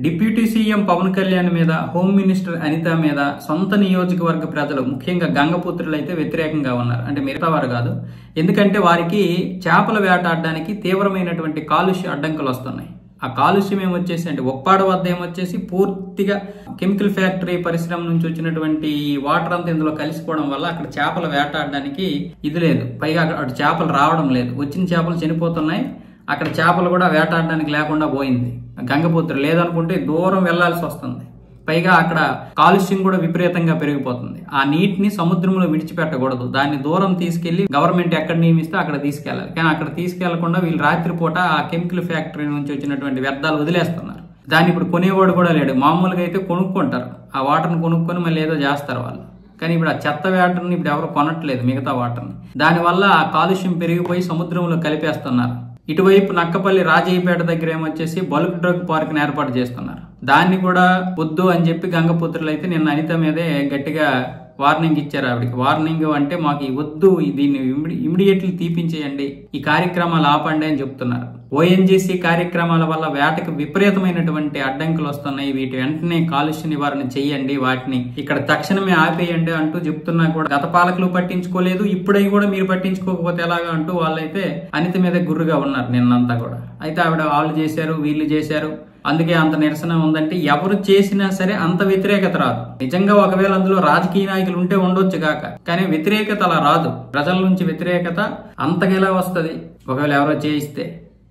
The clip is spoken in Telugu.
డిప్యూటీ సీఎం పవన్ కళ్యాణ్ మీద, హోమ్ మినిస్టర్ అనిత మీద సొంత నియోజకవర్గ ప్రజలు ముఖ్యంగా గంగపుత్రులు అయితే వ్యతిరేకంగా ఉన్నారు. అంటే మిగతా వారు కాదు. ఎందుకంటే వారికి చేపల వేటాడడానికి తీవ్రమైనటువంటి కాలుష్య అడ్డంకులు వస్తున్నాయి. ఆ కాలుష్యం ఏమొచ్చేసి అంటే ఉప్పాడ వద్ద ఏమొచ్చేసి పూర్తిగా కెమికల్ ఫ్యాక్టరీ పరిశ్రమ నుంచి వచ్చినటువంటి వాటర్ అంతా ఇందులో కలిసిపోవడం వల్ల అక్కడ చేపలు వేటాడడానికి ఇది లేదు. పైగా అక్కడ చేపలు రావడం లేదు. వచ్చిన చేపలు చనిపోతున్నాయి. అక్కడ చేపలు కూడా వేటాడడానికి లేకుండా పోయింది. గంగపుత్ర లేదనుకుంటే దూరం వెళ్లాల్సి వస్తుంది. పైగా అక్కడ కాలుష్యం కూడా విపరీతంగా పెరిగిపోతుంది. ఆ నీటిని సముద్రంలో విడిచిపెట్టకూడదు. దాన్ని దూరం తీసుకెళ్లి గవర్నమెంట్ ఎక్కడ నియమిస్తే అక్కడ తీసుకెళ్లాలి. కానీ అక్కడ తీసుకెళ్లకుండా వీళ్ళు రాత్రిపూట ఆ కెమికల్ ఫ్యాక్టరీ నుంచి వచ్చినటువంటి వ్యర్థాలు వదిలేస్తున్నారు. దాన్ని ఇప్పుడు కొనేవాడు కూడా లేడు. మామూలుగా అయితే కొనుక్కుంటారు. ఆ వాటర్ని కొనుక్కొని మళ్ళీ ఏదో చేస్తారు వాళ్ళు. కానీ ఇప్పుడు ఆ చెత్త వాటర్ని ఇప్పుడు ఎవరు కొనట్లేదు, మిగతా వాటర్ని. దానివల్ల ఆ కాలుష్యం పెరిగిపోయి సముద్రంలో కలిపేస్తున్నారు. ఇటువైపు నక్కపల్లి రాజయ్యపేట దగ్గర ఏమొచ్చేసి బల్క్ డ్రగ్ పార్క్ ని ఏర్పాటు చేస్తున్నారు. దాన్ని కూడా వద్దు అని చెప్పి గంగపుత్రులు అయితే నిన్న అనిత మీదే గట్టిగా వార్నింగ్ ఇచ్చారు. ఆవిడకి వార్నింగ్ అంటే మాకు వద్దు, దీన్ని ఇమీడియట్లీ తీపించేయండి, ఈ కార్యక్రమాలు ఆపండి అని చెప్తున్నారు. ఓఎన్జీసీ కార్యక్రమాల వల్ల వేటకు విపరీతమైనటువంటి అడ్డంకులు వస్తున్నాయి. వీటి వెంటనే కాలుష్య నివారణ చెయ్యండి, వాటిని ఇక్కడ తక్షణమే ఆపేయండి అంటూ చెప్తున్నా కూడా గత పాలకులు పట్టించుకోలేదు. ఇప్పుడై కూడా మీరు పట్టించుకోకపోతే ఎలాగా అంటూ వాళ్ళైతే అనిత మీద గుర్రుగా ఉన్నారు నిన్నంతా కూడా. అయితే ఆవిడ వాళ్ళు చేశారు, వీళ్ళు చేశారు, అందుకే అంత నిరసన ఉందంటే ఎవరు చేసినా సరే అంత వ్యతిరేకత రాదు. నిజంగా ఒకవేళ అందులో రాజకీయ నాయకులు ఉంటే ఉండొచ్చు కాక, కానీ వ్యతిరేకత అలా రాదు. ప్రజల నుంచి వ్యతిరేకత అంతగా ఎలా వస్తుంది ఒకవేళ ఎవరో చేయిస్తే?